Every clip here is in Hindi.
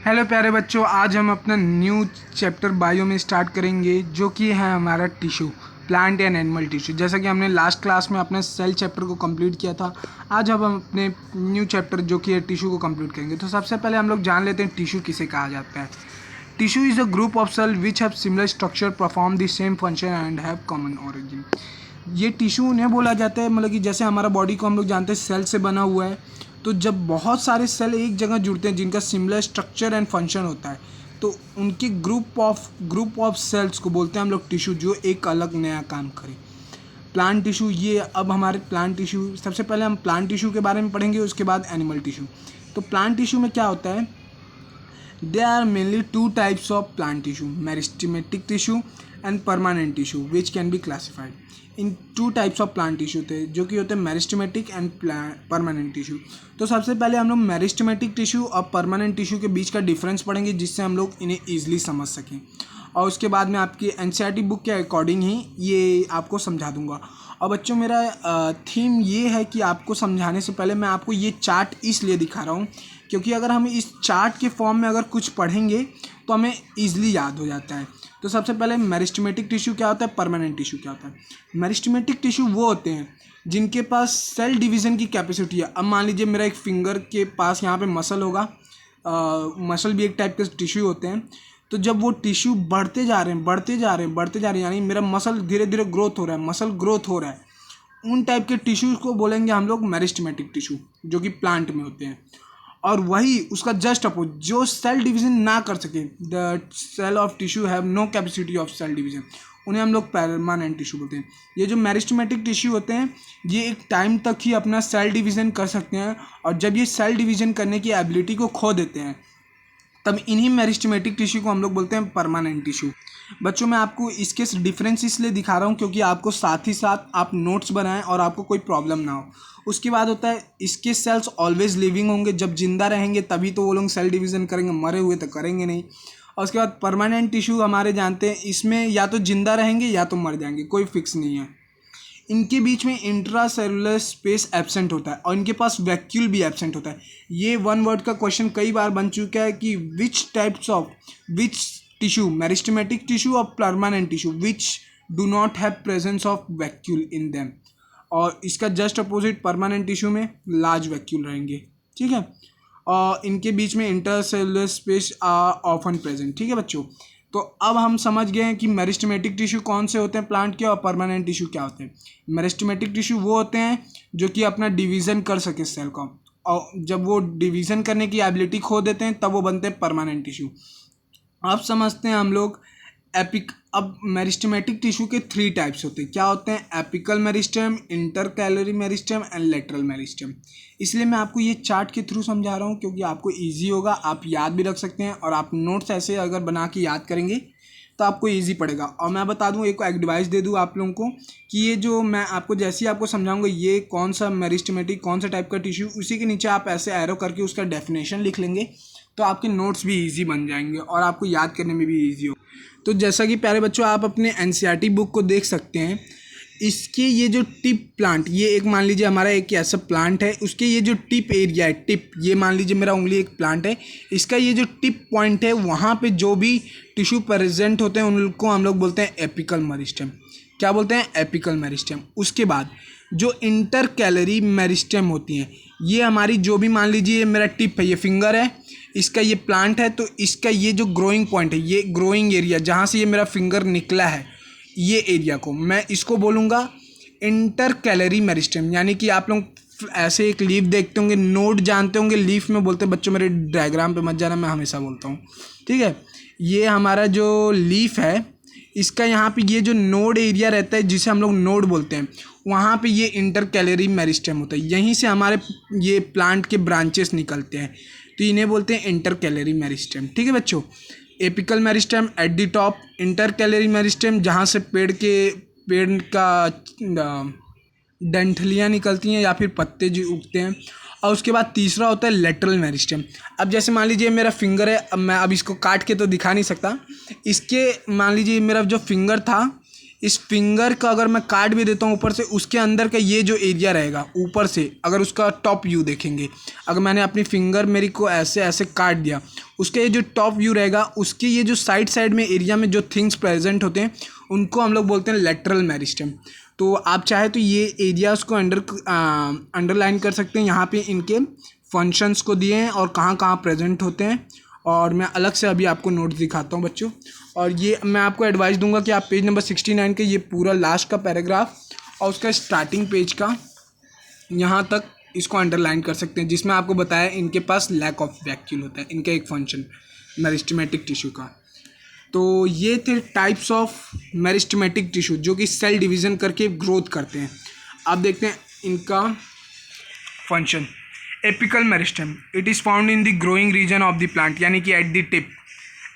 हेलो प्यारे बच्चों, आज हम अपना न्यू चैप्टर बायो में स्टार्ट करेंगे जो कि है हमारा tissue, plant and animal tissue. जैसा कि हमने लास्ट क्लास में अपने सेल चैप्टर को कंप्लीट किया था, आज अब हम अपने न्यू चैप्टर जो कि है टिश्यू को कंप्लीट करेंगे। तो सबसे पहले हम लोग जान लेते हैं टिश्यू किसे कहा जाता है। Tissue is a group of cell which have similar structure, perform the same function and have common origin. ये टिश्यू उन्हें बोला जाता है, मतलब कि जैसे हमारा बॉडी को हम लोग जानते हैं सेल से बना हुआ है, तो जब बहुत सारे सेल एक जगह जुड़ते हैं जिनका सिमिलर स्ट्रक्चर एंड फंक्शन होता है, तो उनके ग्रुप ऑफ सेल्स को बोलते हैं हम लोग टिश्यू, जो एक अलग नया काम करे। प्लांट टिश्यू, ये अब हमारे प्लांट टिश्यू, सबसे पहले हम प्लांट टिश्यू के बारे में पढ़ेंगे, उसके बाद एनिमल टिश्यू। तो प्लांट टिश्यू में क्या होता है, there are mainly two types of plant tissue, meristematic tissue and permanent tissue, which can be classified in two types of plant tissue थे, जो कि होते हैं मेरिस्टेमेटिक एंड परमानेंट टिश्यू। तो सबसे पहले हम लोग मेरिस्टेमेटिक टिश्यू और परमानेंट टिश्यू के बीच का डिफरेंस पढ़ेंगे, जिससे हम लोग इन्हें ईजिली समझ सकें, और उसके बाद में आपकी एनसीईआरटी बुक के अकॉर्डिंग ही ये आपको समझा दूंगा। और बच्चों, मेरा थीम ये है कि आपको समझाने से पहले मैं आपको ये चार्ट इसलिए दिखा रहा हूँ क्योंकि अगर हम इस चार्ट के फॉर्म में अगर कुछ पढ़ेंगे तो हमें ईजिली याद हो जाता है। तो सबसे पहले मेरिस्टेमेटिक टिश्यू क्या होता है, परमानेंट टिश्यू क्या होता है। मेरिस्टेमेटिक टिश्यू वो होते हैं जिनके पास सेल डिवीज़न की कैपेसिटी है। अब मान लीजिए मेरा एक फिंगर के पास यहाँ पे मसल होगा, मसल भी एक टाइप के टिश्यू होते हैं। तो जब वो टिश्यू बढ़ते जा रहे हैं, यानी मेरा मसल धीरे धीरे ग्रोथ हो रहा है, मसल ग्रोथ हो रहा है, उन टाइप के टिश्यूज़ को बोलेंगे हम लोग मेरिस्टेमेटिक टिश्यू, जो कि प्लांट में होते हैं। और वही उसका जस्ट अपोज, जो सेल डिवीजन ना कर सके, the cell of tissue have no capacity of cell division, उन्हें हम लोग परमानेंट टिश्यू बोलते हैं। ये जो मेरिस्टेमेटिक टिश्यू होते हैं, ये एक टाइम तक ही अपना सेल डिवीजन कर सकते हैं, और जब ये सेल डिवीजन करने की एबिलिटी को खो देते हैं, तब इन्हीं मेरिस्टेमेटिक टिश्यू को हम लोग बोलते हैं परमानेंट टिश्यू। बच्चों, मैं आपको इसके डिफरेंस इसलिए दिखा रहा हूँ क्योंकि आपको साथ ही साथ आप नोट्स बनाएं और आपको कोई प्रॉब्लम ना हो। उसके बाद होता है, इसके सेल्स ऑलवेज लिविंग होंगे, जब जिंदा रहेंगे तभी तो वो लोग सेल डिवीज़न करेंगे, मरे हुए तो करेंगे नहीं। और उसके बाद परमानेंट टिश्यू हमारे जानते हैं, इसमें या तो जिंदा रहेंगे या तो मर जाएंगे, कोई फिक्स नहीं है। इनके बीच में इंट्रा सेलुलर स्पेस एब्सेंट होता है और इनके पास वैक्यूल भी एब्सेंट होता है। ये वन वर्ड का क्वेश्चन कई बार बन चुका है कि विच टिश्यू, मेरिस्टेमेटिक टिश्यू और permanent tissue, which do not have presence of vacuole in them. और इसका जस्ट अपोजिट परमानेंट टिश्यू में लार्ज वैक्यूल रहेंगे, ठीक है। और इनके बीच में intercellular space are often present, ठीक है बच्चों। तो अब हम समझ गए हैं कि मेरिस्टेमेटिक टिश्यू कौन से होते हैं प्लांट के, और परमानेंट टिश्यू क्या होते हैं। मेरिस्टेमेटिक टिश्यू वो होते हैं जो कि अपना डिवीज़न कर सके सेल का, और जब वो डिवीज़न करने की एबिलिटी खो देते हैं तब वो बनते हैं परमानेंट टिश्यू। अब समझते हैं हम लोग अब मेरिस्टेमेटिक टिश्यू के 3 टाइप्स होते हैं। क्या होते हैं, apical meristem, intercalary meristem and lateral meristem. इसलिए मैं आपको ये चार्ट के थ्रू समझा रहा हूँ क्योंकि आपको इजी होगा, आप याद भी रख सकते हैं, और आप नोट्स ऐसे अगर बना के याद करेंगे तो आपको इजी पड़ेगा। और मैं बता दूं, एक एडवाइस दे दूं आप लोगों को कि ये जो मैं आपको जैसे ही आपको समझाऊंगा ये कौन सा मेरिस्टेमेटिक कौन सा टाइप का टिश्यू, उसी के नीचे आप ऐसे एरो करके उसका डेफिनेशन लिख लेंगे, तो आपके नोट्स भी ईजी बन जाएंगे और आपको याद करने में भी ईजी हो। तो जैसा कि प्यारे बच्चों, आप अपने एनसीईआरटी बुक को देख सकते हैं, इसके ये जो टिप प्लांट, ये एक मान लीजिए हमारा एक ऐसा प्लांट है, उसके ये जो टिप एरिया है, टिप, ये मान लीजिए मेरा उंगली एक प्लांट है, इसका ये जो टिप पॉइंट है, वहाँ पे जो भी टिश्यू प्रेजेंट होते हैं उनको हम लोग बोलते हैं एपिकल मेरिस्टेम। क्या बोलते हैं, एपिकल मेरिस्टेम। उसके बाद जो इंटरकैलरी मेरिस्टेम होती हैं, ये हमारी जो भी मान लीजिए मेरा टिप है, ये फिंगर है, इसका ये प्लांट है, तो इसका ये जो ग्रोइंग पॉइंट है, ये ग्रोइंग एरिया जहाँ से ये मेरा फिंगर निकला है, ये एरिया को मैं इसको बोलूँगा इंटरकैलरी मेरिस्टेम। यानी कि आप लोग ऐसे एक लीफ देखते होंगे, नोड जानते होंगे, लीफ में बोलते हैं बच्चों, मेरे डायग्राम पे मत जाना, मैं हमेशा बोलता हूँ, ठीक है। ये हमारा जो लीफ है, इसका यहाँ पे ये जो नोड एरिया रहता है जिसे हम लोग नोड बोलते हैं, वहाँ पे ये इंटरकैलरी मेरिस्टेम होता है। यहीं से हमारे ये प्लांट के ब्रांचेस निकलते हैं, तो इन्हें बोलते हैं इंटरकैलरी मेरिस्टेम, ठीक है बच्चों। Apical meristem at the top, intercalary meristem जहाँ से पेड़ का डंठलियाँ निकलती हैं या फिर पत्ते जो उगते हैं। और उसके बाद तीसरा होता है लेटरल मेरिस्टेम। अब जैसे मान लीजिए मेरा फिंगर है, अब मैं अब इसको काट के तो दिखा नहीं सकता, इसके मान लीजिए मेरा जो फिंगर था, इस फिंगर का अगर मैं काट भी देता हूँ ऊपर से, उसके अंदर का ये जो एरिया रहेगा ऊपर से, अगर उसका टॉप व्यू देखेंगे, अगर मैंने अपनी फिंगर मेरी को ऐसे ऐसे काट दिया, उसका ये जो टॉप व्यू रहेगा, उसके ये जो साइड साइड में एरिया में जो थिंग्स प्रेजेंट होते हैं उनको हम लोग बोलते हैं लेटरल मेरिस्टेम। तो आप चाहे तो ये एरियाज़ को अंडरलाइन कर सकते हैं, यहाँ पे इनके फंक्शंस को दिए हैं और कहाँ कहाँ प्रेजेंट होते हैं, और मैं अलग से अभी आपको नोट्स दिखाता हूँ बच्चों। और ये मैं आपको एडवाइस दूंगा कि आप पेज नंबर 69 के ये पूरा लास्ट का पैराग्राफ और उसका स्टार्टिंग पेज का यहाँ तक इसको अंडरलाइन कर सकते हैं, जिसमें आपको बताया इनके पास लैक ऑफ वैक्यूल होता है, इनका एक फंक्शन मेरिस्टेमेटिक टिश्यू का। तो ये थे टाइप्स ऑफ मेरिस्टेमेटिक टिश्यू जो कि सेल डिवीज़न करके ग्रोथ करते हैं। अब देखते हैं इनका function. Apical meristem, it is found in the growing region of the plant, यानी कि at the tip,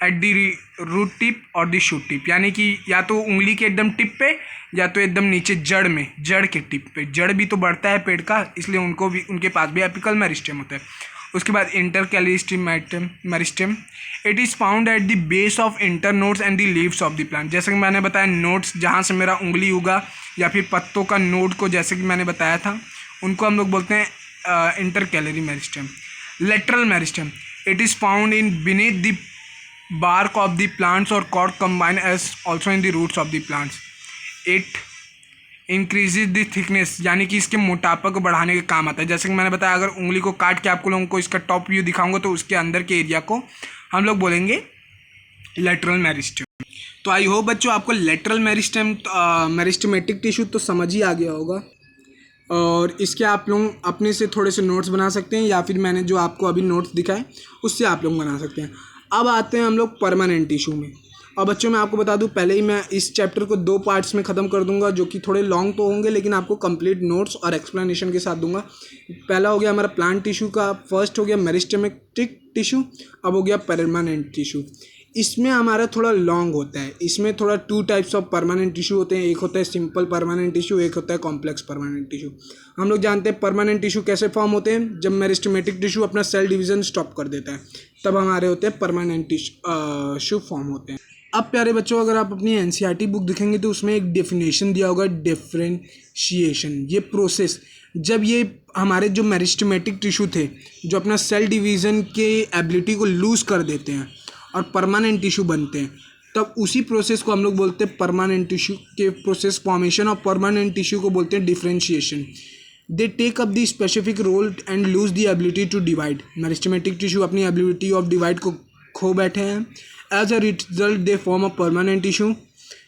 at the root tip और द शूट टिप, यानी कि या तो उंगली के एकदम टिप पे या तो एकदम नीचे जड़ में, जड़ के टिप पे। जड़ भी तो बढ़ता है पेड़ का, इसलिए उनको भी, उनके पास भी एपिकल मेरिस्टेम होता है। उसके बाद intercalary meristem, it is found at the base of internodes and the leaves of the plant. जैसे कि मैंने बताया नोड्स, जहाँ से मेरा उंगली होगा, या फिर पत्तों का नोड को, जैसे कि मैंने बताया था, उनको हम लोग बोलते हैं intercalary meristem. Lateral meristem, it is found in beneath the bark of the plants or cork combined as also in the roots of the plants. It increases the thickness, यानी कि इसके मोटापा को बढ़ाने के काम आता है। जैसे कि मैंने बताया, अगर उंगली को काट के आपको लोगों को इसका टॉप व्यू दिखाऊंगा तो उसके अंदर के एरिया को हम लोग बोलेंगे लेटरल मेरिस्टेम। तो आई होप बच्चों आपको लेटरल मेरिस्टेम मेरिस्टेमेटिक टिश्यू तो समझ ही आ गया होगा, और इसके आप लोग अपने से थोड़े से नोट्स बना सकते हैं, या फिर मैंने जो आपको अभी नोट्स दिखाए उससे आप लोग बना सकते हैं। अब आते हैं हम लोग परमानेंट टिश्यू में। और बच्चों मैं आपको बता दूं, पहले ही मैं इस चैप्टर को 2 पार्ट्स में ख़त्म कर दूंगा, जो कि थोड़े लॉन्ग तो होंगे लेकिन आपको कंप्लीट नोट्स और एक्सप्लेनेशन के साथ दूंगा। पहला हो गया हमारा प्लांट टिश्यू का, फर्स्ट हो गया मेरिस्टेमेटिक टिश्यू, अब हो गया परमानेंट टिश्यू। इसमें हमारा थोड़ा लॉन्ग होता है, इसमें थोड़ा 2 टाइप्स ऑफ परमानेंट टिश्यू होते हैं, एक होता है सिंपल परमानेंट टिश्यू, एक होता है कॉम्प्लेक्स परमानेंट टिश्यू। हम लोग जानते हैं परमानेंट टिश्यू कैसे फॉर्म होते हैं, जब मेरिस्टेमेटिक टिश्यू अपना सेल डिवीज़न स्टॉप कर देता है, तब हमारे होते हैं परमानेंट टिश्यू फॉर्म होते हैं। अब प्यारे बच्चों, अगर आप अपनी एनसीईआरटी बुक दिखेंगे तो उसमें एक डेफिनेशन दिया होगा, डिफरेंशिएशन। ये प्रोसेस, जब ये हमारे जो मेरिस्टेमेटिक टिश्यू थे जो अपना सेल डिवीज़न के एबिलिटी को लूज़ कर देते हैं और परमानेंट टिश्यू बनते हैं, तब उसी प्रोसेस को हम लोग बोलते हैं परमानेंट टिश्यू के प्रोसेस फॉर्मेशन, और परमानेंट टिश्यू को बोलते हैं differentiation. They take up the specific role and lose the ability to divide. Meristematic tissue अपनी एबिलिटी ऑफ डिवाइड को खो बैठे हैं। As a result they form a permanent tissue.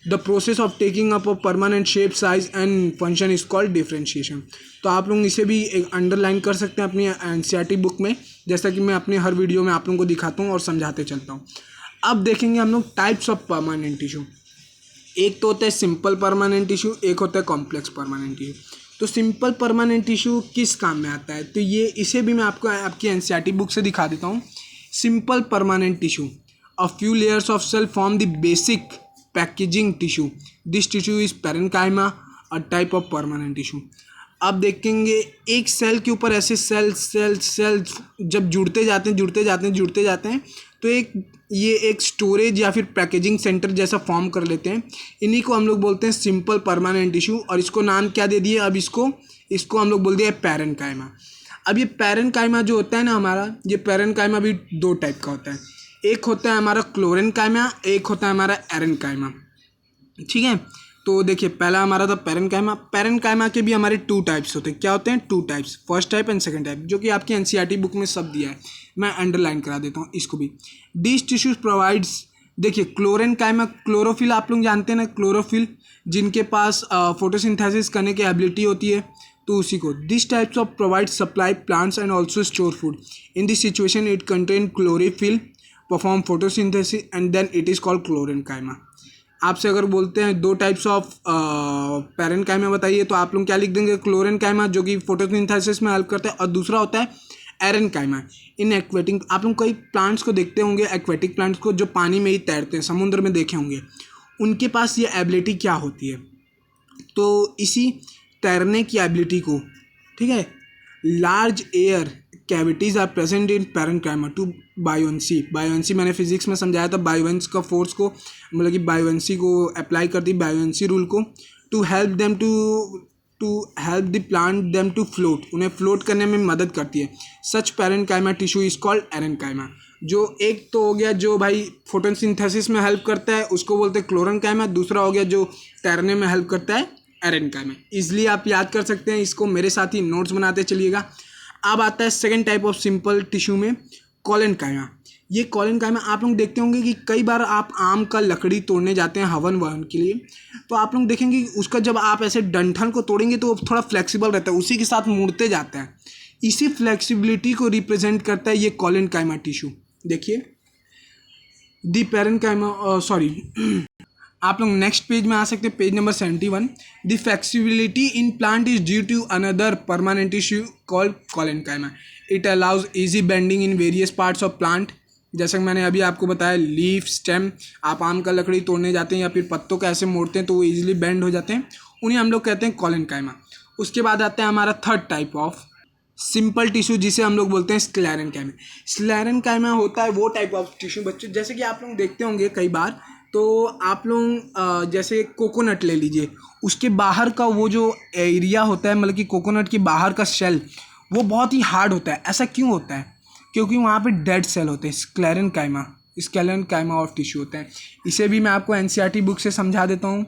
The process of taking up a permanent shape, size and function is called differentiation. तो आप लोग इसे भी एक अंडरलाइन कर सकते हैं अपनी एनसीईआरटी बुक में, जैसा कि मैं अपने हर वीडियो में आप लोगों को दिखाता हूँ और समझाते चलता हूँ। अब देखेंगे हम लोग टाइप्स ऑफ परमानेंट टिश्यू। एक तो होता है सिंपल परमानेंट टिश्यू, एक होता है कॉम्प्लेक्स परमानेंट टिश्यू। तो सिंपल परमानेंट टिश्यू किस काम में आता है, तो ये इसे भी मैं आपको आपकी एनसीईआरटी बुक से दिखा देता हूँ। Simple permanent tissue, a few layers of cell form the basic packaging tissue. This tissue is parenchyma, a type of permanent tissue. अब देखेंगे एक सेल के ऊपर ऐसे सेल जब जुड़ते जाते हैं तो ये एक स्टोरेज या फिर पैकेजिंग सेंटर जैसा फॉर्म कर लेते हैं। इन्हीं को हम लोग बोलते हैं सिंपल परमानेंट टिश्यू, और इसको नाम क्या दे दिए, अब इसको हम लोग बोल दिए पैरेन्काइमा। अब ये पैरेन्काइमा जो होता है ना हमारा, ये पैरेन्काइमा भी 2 टाइप का होता है। एक होता है हमारा क्लोरेन्काइमा, एक होता है हमारा एरेन्काइमा। ठीक है, तो देखिए पहला हमारा था पैरेन्काइमा। पैरेन्काइमा के भी हमारे 2 टाइप्स होते हैं। क्या होते हैं? 2 types, first type and second type, जो कि आपकी एनसीईआरटी बुक में सब दिया है। मैं अंडरलाइन करा देता हूँ इसको भी। दिस टिश्यूज प्रोवाइड्स, देखिए क्लोरेन्काइमा, क्लोरोफिल आप लोग जानते हैं ना, क्लोरोफिल जिनके पास फोटोसिंथेसिस करने की एबिलिटी होती है, तो उसी को। This types of provide supply plants and also store food. In this situation it contain chlorophyll, perform photosynthesis and then it is called chlorenchyma. आपसे अगर बोलते हैं 2 टाइप्स ऑफ पैरेन्काइमा बताइए, तो आप लोग क्या लिख देंगे? क्लोरेन्काइमा जो कि फोटोसिंथेसिस में हेल्प करता है, और दूसरा होता है एरेन्काइमा। इन एक्वेटिक, आप लोग कई प्लांट्स को देखते होंगे, एक्वेटिक प्लांट्स को जो पानी में ही तैरते हैं, समुद्र में देखे होंगे, उनके पास ये एबिलिटी क्या होती है? तो इसी तैरने की एबिलिटी को, ठीक है, large air cavities are present in parenchyma to buoyancy. Buoyancy मैंने फिजिक्स में समझाया था, बायोवेंस का फोर्स को मतलब कि बायोवेंसी को अप्लाई कर दी, बायोवेंसी रूल को, to help them to help the plant them to float, उन्हें फ्लोट करने में मदद करती है। Such parenchyma tissue is called aerenchyma. जो एक तो हो गया जो भाई फोटोसिंथेसिस में हेल्प करता है उसको बोलते हैं क्लोरेन्काइमा, दूसरा हो गया जो तैरने में हेल्प करता है एरेन्काइमा। इसलिए आप याद कर सकते हैं इसको, मेरे साथ ही नोट्स बनाते चलिएगा। अब आता है second type of simple tissue में कॉलेनकाइमा। ये कॉलेनकाइमा आप लोग देखते होंगे कि कई बार आप आम का लकड़ी तोड़ने जाते हैं हवन ववन के लिए, तो आप लोग देखेंगे उसका जब आप ऐसे डंठल को तोड़ेंगे तो वो थोड़ा फ्लेक्सिबल रहता है, उसी के साथ मुड़ते जाता है। इसी फ्लेक्सिबिलिटी को रिप्रेजेंट करता है ये कॉलेनकाइमा टिश्यू। देखिए दी पैरेन्काइमा आप लोग नेक्स्ट पेज में आ सकते हैं, page number 71। The flexibility in plant is due to another permanent tissue called collenchyma. It allows easy bending in various parts of plant. जैसे कि मैंने अभी आपको बताया, लीफ, स्टेम, आप आम का लकड़ी तोड़ने जाते हैं या फिर पत्तों को ऐसे मोड़ते हैं तो वो इजीली बेंड हो जाते हैं, उन्हें हम लोग कहते हैं कॉलेनकाइमा। उसके बाद आता है हमारा third type of simple tissue जिसे हम लोग बोलते हैं स्क्लेरेन्काइमा। स्क्लेरेन्काइमा होता है वो टाइप ऑफ टिश्यू बच्चों, जैसे कि आप लोग देखते होंगे कई बार, तो आप लोग जैसे कोकोनट ले लीजिए, उसके बाहर का वो जो एरिया होता है, मतलब कि कोकोनट के बाहर का शेल, वो बहुत ही हार्ड होता है। ऐसा क्यों होता है? क्योंकि वहाँ पे डेड सेल होते हैं। स्क्लेरेन्काइमा ऑफ टिश्यू होते हैं। इसे भी मैं आपको एनसीईआरटी बुक से समझा देता हूँ,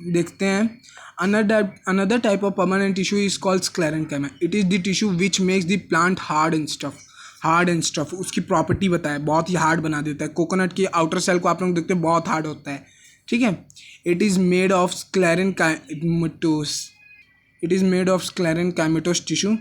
देखते हैं। Another type of permanent tissue is called sclerenchyma. It is the tissue which makes the plant hard and stuff. उसकी प्रॉपर्टी बताए, बहुत ही हार्ड बना देता है। कोकोनट की आउटर सेल को आप लोग देखते हैं बहुत हार्ड होता है, ठीक है। It is made of sclerenchymatous tissue.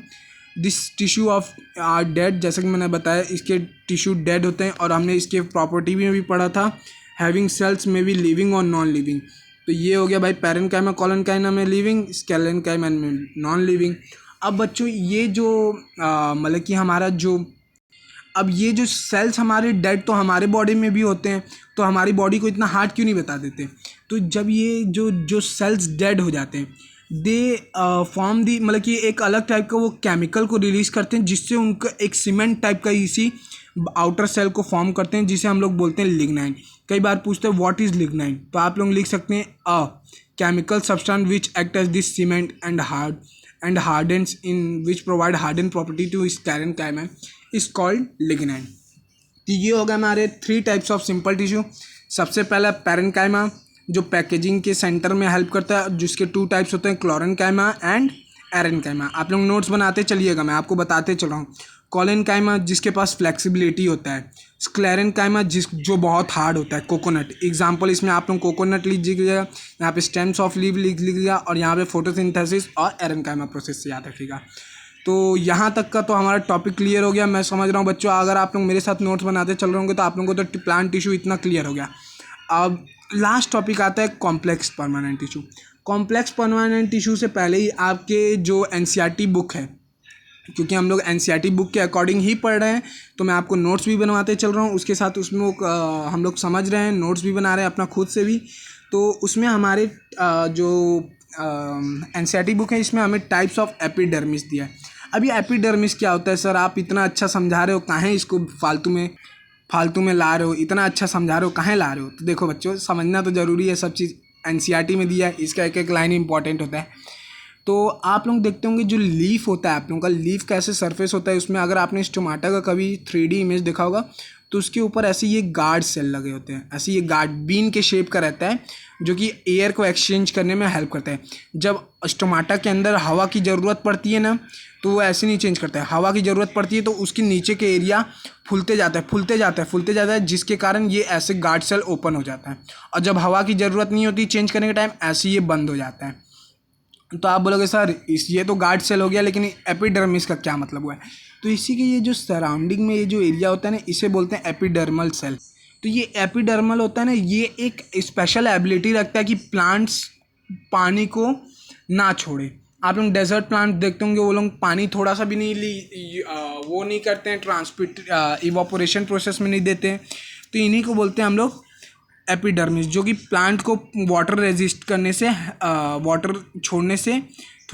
This tissue of are dead, जैसे कि मैंने बताया इसके टिश्यू डेड होते हैं, और हमने इसके प्रॉपर्टी में भी पढ़ा था, हैविंग सेल्स में भी लिविंग और नॉन लिविंग। तो ये हो गया भाई पैरेन्काइमा, कॉलेनकाइमा में लिविंग, स्क्लेरेन्काइमा में नॉन लिविंग। अब बच्चों ये जो मतलब कि हमारा जो अब ये जो सेल्स हमारे डेड तो हमारे बॉडी में भी होते हैं, तो हमारी बॉडी को इतना हार्ड क्यों नहीं बता देते? तो जब ये जो सेल्स डेड हो जाते हैं, दे फॉर्म दी, मतलब कि एक अलग टाइप का वो केमिकल को रिलीज़ करते हैं, जिससे उनका एक सीमेंट टाइप का इसी आउटर सेल को फॉर्म करते हैं, जिसे हम लोग बोलते हैं लिग्नाइन। कई बार पूछते हैं व्हाट इज लिग्नाइन, तो आप लोग लिख सकते हैं a chemical substance which act as this cement and hardens in which provide harden property to sclerenchyma is called lignin. तो ये हो गए हमारे 3 टाइप्स ऑफ सिंपल टिश्यू। सबसे पहला पैरेन्काइमा जो पैकेजिंग के सेंटर में हेल्प करता है, जिसके 2 टाइप्स होते हैं, क्लोरेन्काइमा एंड एरेन्काइमा। आप लोग नोट्स बनाते चलिएगा, मैं आपको बताते चल रहा हूँ। कॉलेनकाइमा जिसके पास फ्लेक्सिबिलिटी होता है, स्क्लेरेन्काइमा जो बहुत हार्ड होता है, कोकोनट। एग्जाम्पल इसमें आप लोग कोकोनट लीजिएगा, यहाँ पे स्टेम्स ऑफ लीफ लिख लीजिएगा, और यहाँ पे फोटोसिंथेसिस और एरेन्काइमा प्रोसेस से याद रखिएगा। तो यहाँ तक का तो हमारा टॉपिक क्लियर हो गया, मैं समझ रहा हूँ बच्चों। अगर आप लोग मेरे साथ नोट्स बनाते चल रहे होंगे तो आप लोगों को तो प्लांट टिश्यू इतना क्लियर हो गया। अब लास्ट टॉपिक आता है complex permanent tissue. Complex permanent tissue से पहले ही आपके जो एनसीईआरटी बुक है, क्योंकि हम लोग एनसीईआरटी बुक के अकॉर्डिंग ही पढ़ रहे हैं, तो मैं आपको नोट्स भी बनवाते चल रहा हूँ, उसके साथ उसमें हम लोग समझ रहे हैं, नोट्स भी बना रहे हैं अपना खुद से भी। तो उसमें हमारे जो एनसीईआरटी बुक है, इसमें हमें टाइप्स ऑफ एपिडर्मिस दिया है। अभी एपिडर्मिस क्या होता है सर, आप इतना अच्छा समझा रहे हो, काहे इसको फालतू में ला रहे हो, इतना अच्छा समझा रहे हो, काहे ला रहे हो? तो देखो बच्चों, समझना तो ज़रूरी है, सब चीज़ एनसीईआरटी में दिया है, इसका एक एक लाइन इंपॉर्टेंट होता है। तो आप लोग देखते होंगे जो लीफ होता है, आप लोगों का लीफ का ऐसे सरफेस होता है, उसमें अगर आपने इस टमाटर का कभी 3D इमेज देखा होगा, तो उसके ऊपर ऐसे ये गार्ड सेल लगे होते हैं, ऐसे ये गार्ड बीन के शेप का रहता है, जो कि एयर को एक्सचेंज करने में हेल्प करता है। जब टमाटर के अंदर हवा की ज़रूरत पड़ती है ना, तो वो ऐसे नहीं चेंज करता है, हवा की ज़रूरत पड़ती है तो उसके नीचे के एरिया फूलते जाता है, जिसके कारण ये ऐसे गार्ड सेल ओपन हो जाता है, और जब हवा की ज़रूरत नहीं होती चेंज करने के टाइम, ऐसे ये बंद हो जाता है। तो आप बोलोगे सर ये तो गार्ड सेल हो गया, लेकिन एपिडर्मिस का क्या मतलब हुआ है? तो इसी के ये जो सराउंडिंग में ये जो एरिया होता है ना, इसे बोलते हैं एपिडर्मल सेल। तो ये एपिडर्मल होता है ना, ये एक स्पेशल एबिलिटी रखता है कि प्लांट्स पानी को ना छोड़े। आप लोग डेजर्ट प्लांट देखते होंगे, वो लोग पानी थोड़ा सा भी वो नहीं करते हैं, ट्रांसपिट इवापोरेशन प्रोसेस में नहीं देते हैं। तो इन्हीं को बोलते हैं हम लोग एपिडर्मिस, जो कि प्लांट को वाटर रेजिस्ट करने से, वाटर छोड़ने से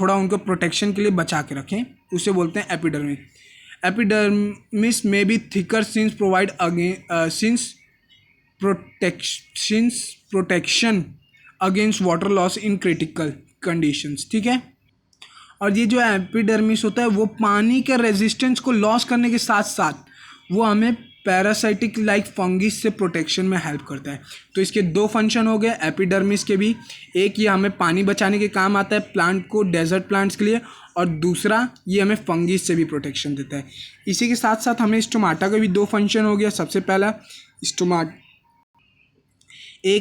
थोड़ा उनको प्रोटेक्शन के लिए बचा के रखें, उसे बोलते हैं एपिडर्मिस। एपिडर्मिस में be thicker since provide again since protection against water loss in critical conditions, ठीक है। और ये जो एपिडर्मिस होता है वो पानी के रेजिस्टेंस को लॉस करने के साथ साथ वो हमें पैरासाइटिक लाइक फंगिस से प्रोटेक्शन में हेल्प करता है। तो इसके दो फंक्शन हो गए एपिडर्मिस के भी, एक ये हमें पानी बचाने के काम आता है प्लांट को, डेजर्ट प्लांट्स के लिए, और दूसरा ये हमें फंगिस से भी प्रोटेक्शन देता है। इसी के साथ साथ हमें स्टोमाटा का भी दो फंक्शन हो गया। सबसे पहला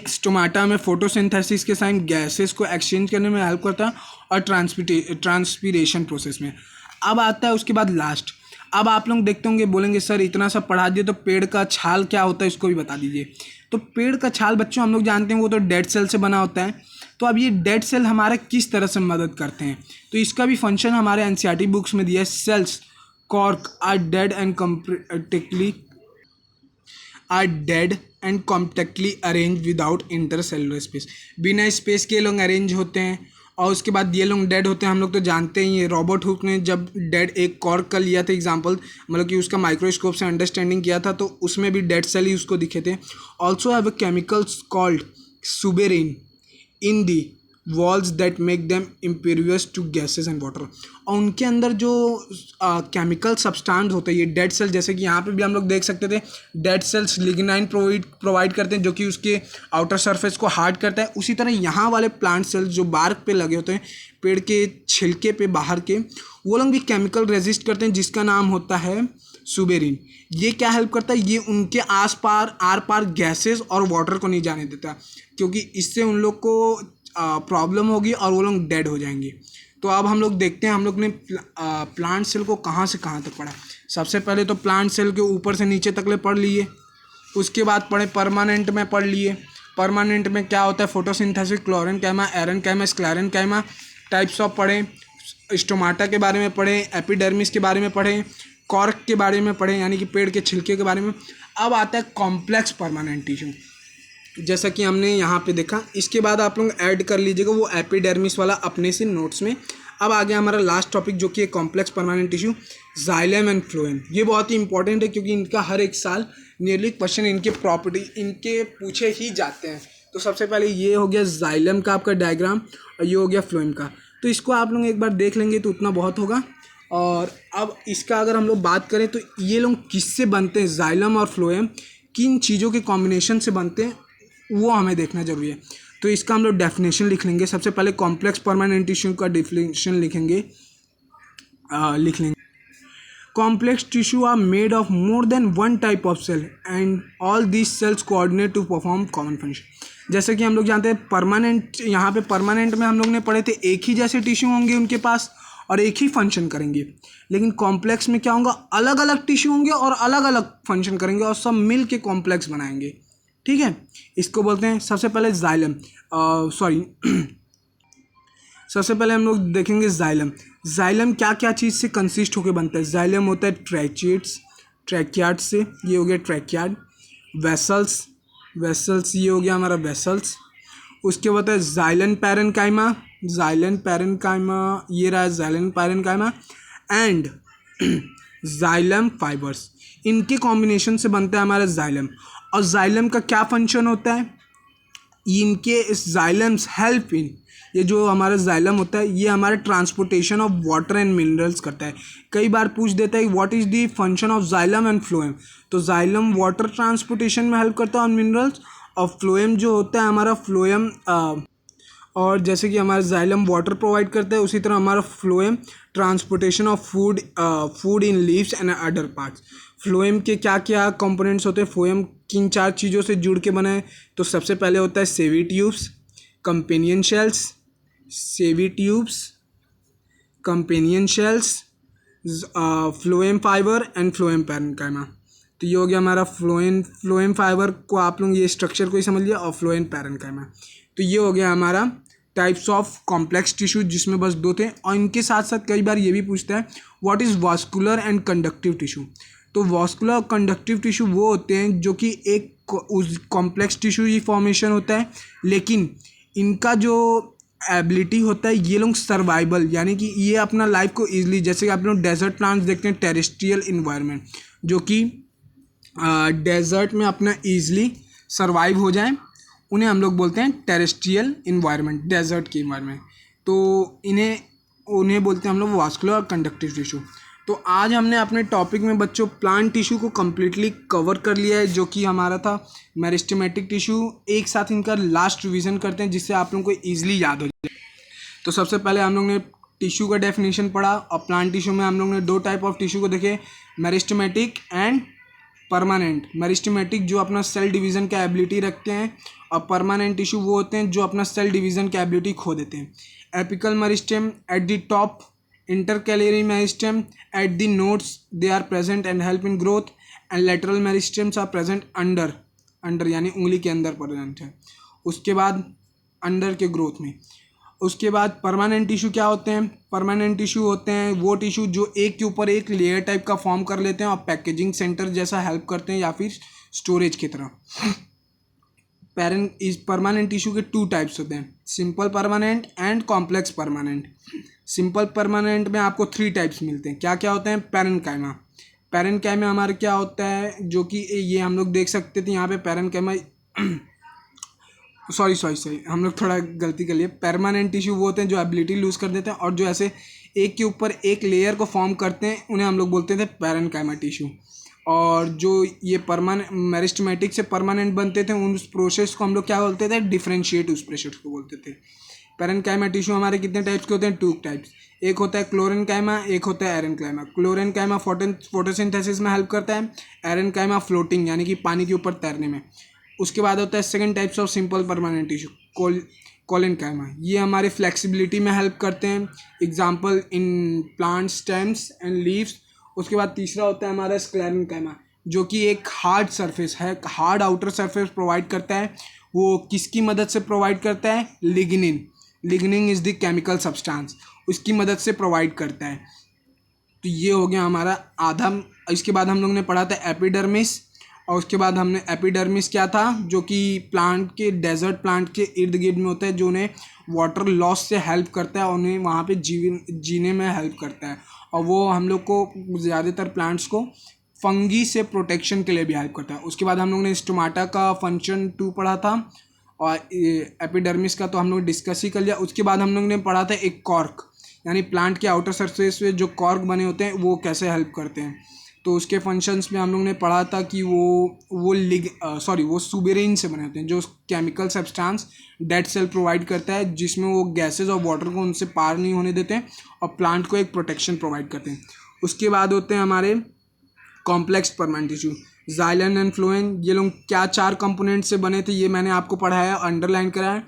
स्टोमाटा में फोटोसिंथेसिस के साइन गैसेस को एक्सचेंज करने में हेल्प करता है और ट्रांसपीरेशन प्रोसेस में। अब आता है उसके बाद लास्ट। अब आप लोग देखते होंगे, बोलेंगे सर इतना सब पढ़ा दिए तो पेड़ का छाल क्या होता है इसको भी बता दीजिए। तो पेड़ का छाल बच्चों हम लोग जानते हैं वो तो डेड सेल से बना होता है। तो अब ये डेड सेल हमारे किस तरह से मदद करते हैं, तो इसका भी फंक्शन हमारे एनसीईआरटी बुक्स में दिया है। Cells cork are dead and compactly arrange without intercellular space. बिना स्पेस के लोग अरेंज होते हैं और उसके बाद ये लोग डेड होते हैं। हम लोग तो जानते ही हैं, रॉबर्ट हुक ने जब डेड एक कॉर्क का लिया था एग्जांपल, मतलब कि उसका माइक्रोस्कोप से अंडरस्टैंडिंग किया था, तो उसमें भी डेड सेल ही उसको दिखे थे। Also have a chemicals called suberin in the walls that make them impervious to gases and water. और उनके अंदर जो केमिकल सब्सटेंस होते हैं ये डेड सेल, जैसे कि यहाँ पे भी हम लोग देख सकते थे, डेड सेल्स लिग्नाइन प्रोवाइड करते हैं जो कि उसके आउटर सरफेस को हार्ड करता है। उसी तरह यहाँ वाले प्लांट सेल्स जो बार्क पे लगे होते हैं, पेड़ के छिलके पे बाहर के, वो लोग भी केमिकल रेजिस्ट करते हैं जिसका नाम होता है सुबेरिन। ये क्या हेल्प करता है, ये उनके आर पार गैसेस और वाटर को नहीं जाने देता, क्योंकि इससे उन लोग को प्रॉब्लम होगी और वो लोग डेड हो जाएंगे। तो अब हम लोग देखते हैं हम लोग ने प्लांट सेल को कहाँ से कहाँ तक पढ़ा। सबसे पहले तो प्लांट सेल के ऊपर से नीचे तक ले पढ़ लिए, उसके बाद पढ़े परमानेंट में पढ़ लिए। परमानेंट में क्या होता है, photosynthesis, chlorenchyma, aerenchyma, sclerenchyma types of पढ़े। स्टोमाटा के बारे में पढ़े, एपिडर्मिस के बारे में पढ़े, कॉर्क के बारे में पढ़े यानी कि पेड़ के छिलके के बारे में। अब आता है कॉम्प्लेक्स परमानेंट टिश्यू, जैसा कि हमने यहाँ पे देखा। इसके बाद आप लोग ऐड कर लीजिएगा वो एपिडर्मिस वाला अपने से नोट्स में। अब आ गया हमारा लास्ट टॉपिक जो कि है complex permanent tissue, xylem and phloem. ये बहुत ही इंपॉर्टेंट है क्योंकि इनका हर एक साल नियरली क्वेश्चन इनके प्रॉपर्टी इनके पूछे ही जाते हैं। तो सबसे पहले ये हो गया जाइलम का आपका डायग्राम और ये हो गया फ्लोएम का। तो इसको आप लोग एक बार देख लेंगे तो उतना बहुत होगा। और अब इसका अगर हम लोग बात करें तो ये लोग किससे बनते हैं, जाइलम और फ्लोएम किन चीज़ों के कॉम्बिनेशन से बनते हैं वो हमें देखना जरूरी है। तो इसका हम लोग डेफिनेशन लिख लेंगे। सबसे पहले कॉम्प्लेक्स परमानेंट टिश्यू का डेफिनेशन लिख लेंगे। Complex tissue are made of more than one type of cell and all these cells coordinate to perform common function. जैसे कि हम लोग जानते हैं परमानेंट, यहाँ पे परमानेंट में हम लोग ने पढ़े थे एक ही जैसे टिश्यू होंगे उनके पास और एक ही फंक्शन करेंगे। लेकिन कॉम्प्लेक्स में क्या होगा, अलग अलग टिश्यू होंगे और अलग अलग फंक्शन करेंगे और सब मिल के कॉम्प्लेक्स बनाएंगे, ठीक है। इसको बोलते हैं सबसे पहले जाइलम, सबसे पहले हम लोग देखेंगे जाइलम। जाइलम क्या क्या चीज़ से कंसिस्ट होकर बनता है। जाइलम होता है ट्रैकियार्ड से, ये हो गया ट्रैकियार्ड। वेसल्स ये हो गया हमारा वेसल्स। उसके बाद है जाइलन पैरेनकाइमा, ये रहा जाइलन पैरेनकाइमा एंड जाइलम फाइबर्स। इनके कॉम्बिनेशन से बनता है हमारा जाइलम। और जाइलम का क्या फंक्शन होता है, इनके जाइलम्स हेल्प इन, ये जो हमारा जाइलम होता है ये हमारे transportation of water and minerals करता है। कई बार पूछ देता है what is the function of xylem and phloem. तो जाइलम वाटर ट्रांसपोर्टेशन में हेल्प करता है और मिनरल्स, और फ्लोएम जो होता है हमारा फ्लोएम, और जैसे कि हमारा जाइलम वाटर प्रोवाइड करता है उसी तरह हमारा phloem transportation of food in leaves and other parts. Phloem के क्या क्या कंपोनेंट्स होते हैं, फ्लोएम किन चार चीज़ों से जुड़ के बना है। तो सबसे पहले होता है सेवी tubes, companion shells, phloem fibre and phloem parenchyma. तो ये हो गया हमारा फ्लोएम फाइबर को आप लोग ये स्ट्रक्चर को ही समझ लिया, और फ्लोएम पैरेन्काइमा। तो ये हो गया हमारा टाइप्स ऑफ कॉम्प्लेक्स टिश्यू, जिसमें बस दो थे। और इनके साथ साथ कई बार ये भी पूछता है what is vascular and conductive tissue. तो वास्कुलर और कंडक्टिव टिश्यू वो होते हैं जो कि एक उस कॉम्प्लेक्स टिश्यू ही फॉर्मेशन होता है, लेकिन इनका जो एबिलिटी होता है ये लोग सर्वाइवल, यानी कि ये अपना लाइफ को ईजिली, जैसे कि आप लोग डेजर्ट प्लांट्स देखते हैं, टेरेस्ट्रियल इन्वायरमेंट, जो कि डेजर्ट में अपना ईजिली सर्वाइव हो जाए, उन्हें हम लोग बोलते हैं टेरेस्ट्रियल इन्वायरमेंट, डेजर्ट की इन्वायरमेंट। तो उन्हें बोलते हैं हम लोग वास्कुलर और कंडक्टिव टिश्यू। तो आज हमने अपने टॉपिक में बच्चों प्लांट टिश्यू को कम्प्लीटली कवर कर लिया है, जो कि हमारा था मेरिस्टेमेटिक टिश्यू। एक साथ इनका लास्ट रिवीजन करते हैं जिससे आप लोगों को ईजिली याद हो जाए। तो सबसे पहले हम लोग ने टिश्यू का डेफिनेशन पढ़ा, और प्लांट टिश्यू में हम लोग ने 2 टाइप ऑफ टिश्यू को देखे, मेरिस्टेमेटिक एंड परमानेंट। मेरिस्टेमेटिक जो अपना सेल डिवीज़न का एबिलिटी रखते हैं, और परमानेंट टिश्यू वो होते हैं जो अपना सेल डिवीज़न का एबिलिटी खो देते हैं। Apical meristem at the top, intercalary meristem at the nodes they are present and help in growth, and lateral meristems are present under यानी उंगली के अंदर प्रेजेंट है, उसके बाद अंडर के ग्रोथ में। उसके बाद परमानेंट टिश्यू क्या होते हैं? परमानेंट टिश्यू होते हैं वो टिश्यू जो एक के ऊपर एक लेयर टाइप का फॉर्म कर लेते हैं और पैकेजिंग सेंटर जैसा हेल्प करते हैं, या फिर स्टोरेज की तरह। परमानेंट टिश्यू के 2 टाइप्स होते हैं, simple permanent and complex permanent. Simple permanent में आपको 3 टाइप्स मिलते हैं। क्या क्या होते हैं? पैरेन्काइमा। पैरेन्काइमा हमारे क्या होता है, जो कि ये हम लोग देख सकते थे यहाँ पे पैरेन्काइमा सॉरी हम लोग थोड़ा गलती कर लिए। परमानेंट टिश्यू वो होते हैं जो एबिलिटी लूज़ कर देते हैं, और जो ऐसे एक के ऊपर एक लेयर को फॉर्म करते हैं उन्हें हम लोग बोलते थे पैरेन्काइमा टिश्यू। और जो ये मेरिस्टेमेटिक से परमानेंट बनते थे उस प्रोसेस को हम लोग क्या बोलते थे? डिफरेंशिएट उस प्रोसेस को बोलते थे। पैरेन्काइमा टिश्यू हमारे कितने टाइप्स के होते हैं? 2 टाइप्स। एक होता है क्लोरेन्काइमा, एक होता है एरेन्काइमा। क्लोरेन्काइमा फोटोसिंथेसिस में हेल्प करता है, एरेन्काइमा फ्लोटिंग यानी कि पानी के ऊपर तैरने में। उसके बाद होता है second types of simple permanent tissue, collenchyma. ये हमारे फ्लेक्सिबिलिटी में हेल्प करते हैं, example in plant stems and leaves. उसके बाद तीसरा होता है हमारा स्क्लेरेन्काइमा, जो कि एक हार्ड सरफेस है, हार्ड आउटर सरफेस प्रोवाइड करता है। वो किसकी मदद से प्रोवाइड करता है? Lignin is the chemical substance, उसकी मदद से प्रोवाइड करता है। तो ये हो गया हमारा आधा। इसके बाद हम लोग ने पढ़ा था एपिडर्मिस, और उसके बाद हमने एपिडर्मिस क्या था, जो कि प्लांट के डेजर्ट प्लांट के इर्द गिर्द में होता है, जो उन्हें वाटर लॉस से हेल्प करता है और उन्हें वहाँ पे जीने में हेल्प करता है। और वो हम लोग को ज़्यादातर प्लांट्स को फंगी से प्रोटेक्शन के लिए भी हेल्प करता है। उसके बाद हम लोग ने स्टोमाटा का फंक्शन 2 पढ़ा था, और एपिडर्मिस का तो हम लोग डिस्कस ही कर लिया। उसके बाद हम लोग ने पढ़ा था एक कॉर्क, यानी प्लांट के आउटर सरफेस पे जो कॉर्क बने होते हैं वो कैसे हेल्प करते हैं। तो उसके फंक्शंस में हम लोग ने पढ़ा था कि वो सुबेरिन से बने होते हैं, जो chemical substance dead cell provide करता है, जिसमें वो गैसेज और वाटर को उनसे पार नहीं होने देते हैं और प्लांट को एक प्रोटेक्शन प्रोवाइड करते हैं। उसके बाद होते हैं हमारे complex permanent tissue, xylem and phloem. ये लोग क्या 4 कंपोनेंट से बने थे ये मैंने आपको पढ़ाया, अंडरलाइन कराया।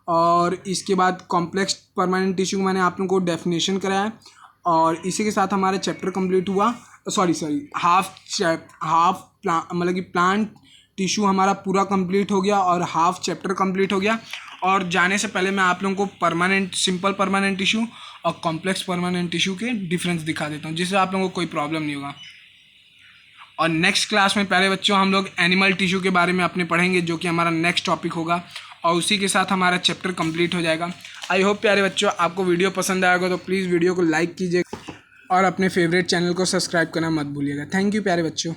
और इसके बाद कॉम्प्लेक्स परमानेंट टिश्यू मैंने आप लोगों को डेफिनेशन कराया, और इसी के साथ हमारा चैप्टर कंप्लीट हुआ। मतलब कि प्लांट टिश्यू हमारा पूरा कंप्लीट हो गया और हाफ चैप्टर कंप्लीट हो गया। और जाने से पहले मैं आप लोगों को सिंपल परमानेंट टिश्यू और कॉम्प्लेक्स परमानेंट टिश्यू के डिफरेंस दिखा देता हूँ, जिससे आप लोगों को कोई प्रॉब्लम नहीं होगा। और नेक्स्ट क्लास में प्यारे बच्चों हम लोग एनिमल टिश्यू के बारे में अपने पढ़ेंगे, जो कि हमारा नेक्स्ट टॉपिक होगा, और उसी के साथ हमारा चैप्टर कंप्लीट हो जाएगा। आई होप प्यारे बच्चों आपको वीडियो पसंद आएगा, तो प्लीज़ वीडियो को लाइक कीजिए और अपने फेवरेट चैनल को सब्सक्राइब करना मत भूलिएगा। थैंक यू प्यारे बच्चों।